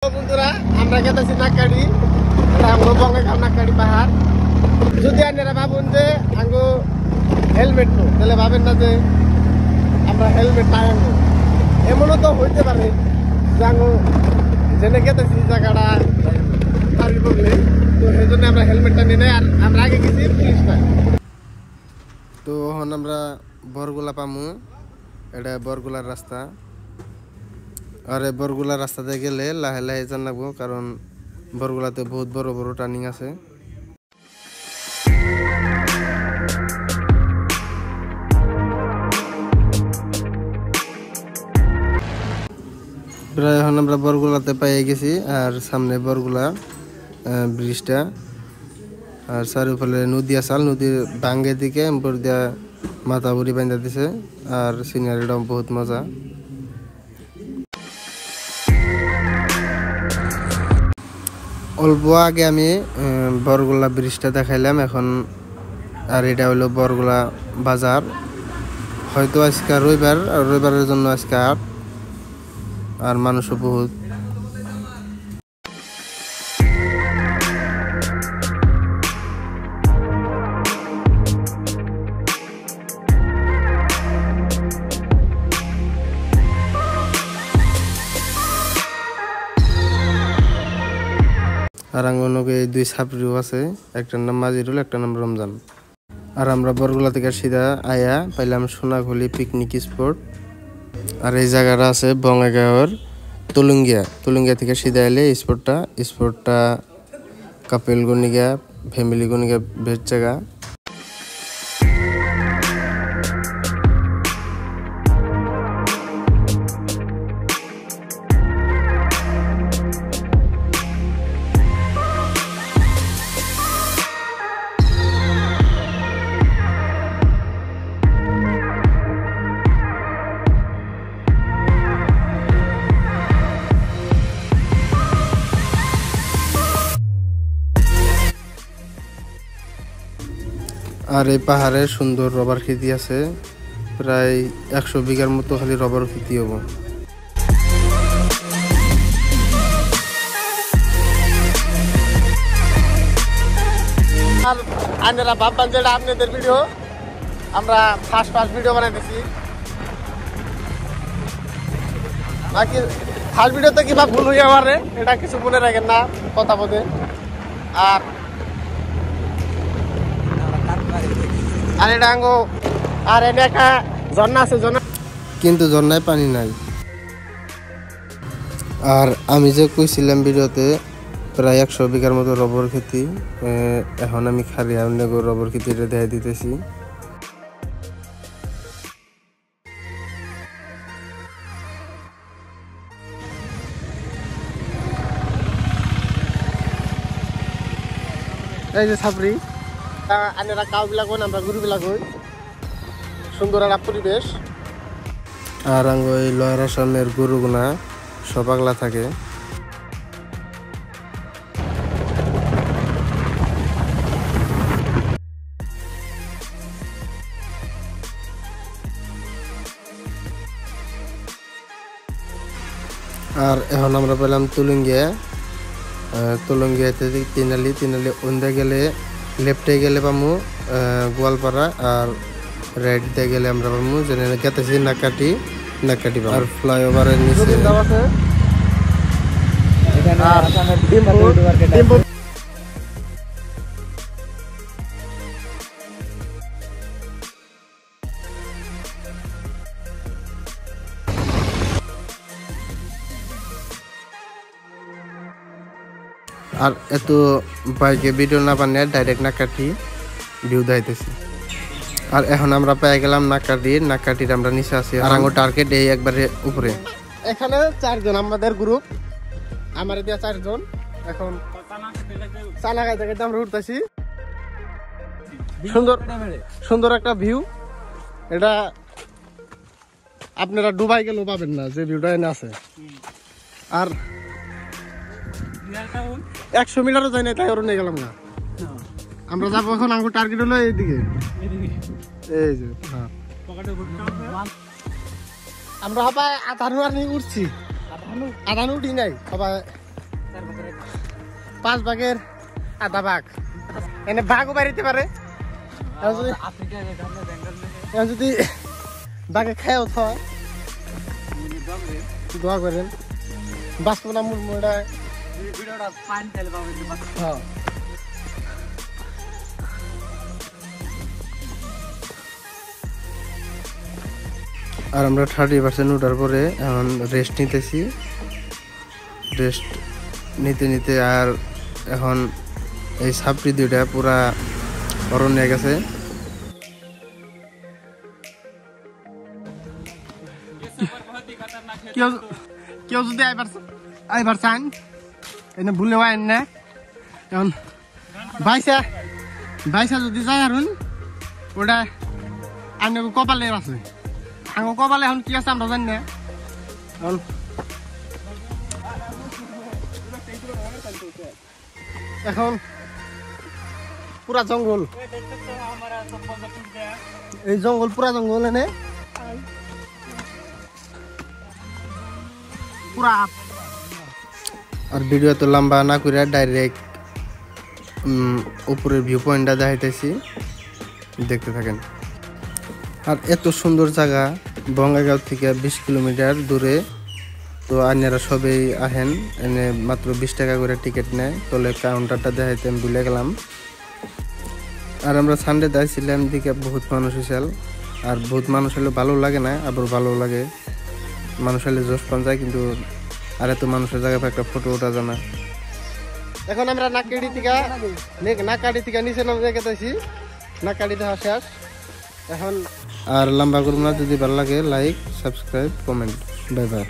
বন্ধুরা আমরা গেতেছি নাকাড়ি, এটা আমগো বঙ্গাইগাঁও নাকাড়ি পাহাড়। যদি আপনারা ভাবুন যে আঙ্গো হেলমেট নো, তাহলে ভাবেন না যে আমরা হেলমেট নাই আঙ্গো। এমনও তো হইতে পারে যে আঙ্গো জেনে গেতেছি জায়গাটা পারি বললে, তো সেই জন্য আমরা হেলমেটটা নিয়ে নেই। আর আমরা আগে গেছি পুলিশ নাই। তো এখন আমরা বরগুলা পামু, এটা বরগুলার রাস্তা। আর এই বরগুলা রাস্তাতে গেলে লাহে লাহে যান লাগবো, কারণ বরগুলাতে বহুত বড় বড় টার্নিং আছে। প্রায় এখন আমরা বরগুলাতে পেয়ে গেছি, আর সামনে বরগুলা ব্রিজটা, আর চারিফালে নদী আসাল, নদীর বাঙ্গের দিকে উপর দিয়া মাথা বুড়ি বান্ধা দিছে, আর সিনারিটাও বহুত মজা। অল্প আগে আমি বরগুলা ব্রিজটা দেখাইলাম, এখন আর এটা হলো বরগুলা বাজার। হয়তো আজকে রবিবার, আর রবিবারের জন্য আজকে আর মানুষও বহুত। আর আঙ্গনকে দুই ছাত্রীও আছে, একটার নাম মাজিরুল, একটার নাম রমজান। আর আমরা বরগুলা থেকে সিধা আয়া পাইলাম সোনাখলি পিকনিক স্পট। আর এই জায়গাটা আছে বঙ্গাইগাঁওর তুলুঙ্গিয়া থেকে সিধা এলে স্পটটা কাপেল গনিগা, ফ্যামিলি গনিগা বেস্ট জায়গা। আর এই পাহাড়ে সুন্দর রবার খেতি আছে, প্রায় 100 বিঘার মতো খালি রবার খেতি হবো। আর আপনারা ভাববেন যে এটা আপনাদের ভিডিও, আমরা ফার্স্ট ভিডিও বানাইতেছি। বাকি ফার্স্ট ভিডিওতে কিবা ভুল হয়ে পারে, এটা কিছু মনে রাখেন না কথা বলে। আর এটা আঙ্গো, আর এনে একটা ঝর্ণা আছে, কিন্তু ঝর্ণায় পানি নাই। আর আমি যে কইছিলাম ভিডিওতে প্রায় 100 বিঘার মতো রবার খেতি, এখন আমি খালি আপনাকে রবার খেতিটা দেখাই দিতেছি। এই যে ছাপড়ি, আনেরা কাউ বিলাক হন, আমরা গরু বিলাক হই। সুন্দর একটা পরিবেশ। আর আঙ্গ এই লয়রা সামনের গরুগুনা সব আগলা থাকে। আর এখন আমরা পেলাম তুলুঙ্গিয়াতে তিনালি ওন্দে গেলে লেফটে গেলে পামু গোয়ালপাড়া, আর রাইট দিয়ে গেলে আমরা পামু যেন গেতেছি নাকাটি। আর ফ্লাইওভারের নিচে আর এত বাইকে ভিডিও না বানিয়ে ডাইরেক্ট নাকাটি ভিউ দেখাইতেছি। আর এখন আমরা পেয়ে গেলাম নাকাটির আমরা নিচে আছি, আর আঙ্গো টার্গেট এই একবারে উপরে। এখানে 4 জন আমাদের গ্রুপ, আমার দিয়া 4 জন। এখন চানা খাইতে খাইতে আমরা উঠতেছি। সুন্দর একটা ভিউ। এটা আপনারা ডুবাই গেলেও পাবেন না যে ভিউটা এনে আছে। আর 100 মিটারও যাই না, তাই ওর নিয়ে গেলাম না। আমরা যাবো এখন, আঙ্গুর টার্গেট হলো এইদিকে, এই যে আমরা সবাই আধানু আর নিয়ে উঠছি, আধানু উঠি নাই, সবাই 5 ভাগের আধা ভাগ এনে ভাগও বাড়িতে পারে যদি বাঘে খায়ও থয় দোয়া করেন বাঁচবো মুরমুড়া আর আমরা 30% উঠার পরে এখন রেস্ট নিতেছি রেস্ট নিতে নিতে আর এখন এই সাপড়ি দুইটা পুরা অরণ্য গেছে কেউ যদি আইবার চান এনে ভুলে আইন না এখন বাইসা যদি যায় আর ওটা আইন কপালে আছে আঙো কপালে এখন কি আছে আমরা জানি না এখন পুরা জঙ্গল এই জঙ্গল পুরা জঙ্গল এনে পুরা আর ভিডিও তো লম্বা না করে ডাইরেক্ট উপরের ভিউ পয়েন্টটা দেখাইতেছি দেখতে থাকেন আর এত সুন্দর জায়গা বঙ্গাইগাঁও থেকে 20 কিলোমিটার দূরে তো আপনারা সবাই আহেন এনে মাত্র 20 টাকা করে টিকিট নেয় তলে কাউন্টারটা দেখাইতে আমি ভুলে গেলাম আর আমরা সানডে যাইছিলাম দিকে বহুত মানুষ হয়েছিল আর বহুত মানুষ হলে ভালো লাগে না আবার ভালো লাগে মানুষ হলে জোশ পান যায় কিন্তু আর এত মানুষের জায়গায় একটা ফটো ওঠা যায় না এখন আমরা নাকাড়ি থেকে নিচে নামে দেখেছি নাকাড়ি দেখা শেষ এখন আর লম্বা করব না যদি ভালো লাগে like subscribe comment bye bye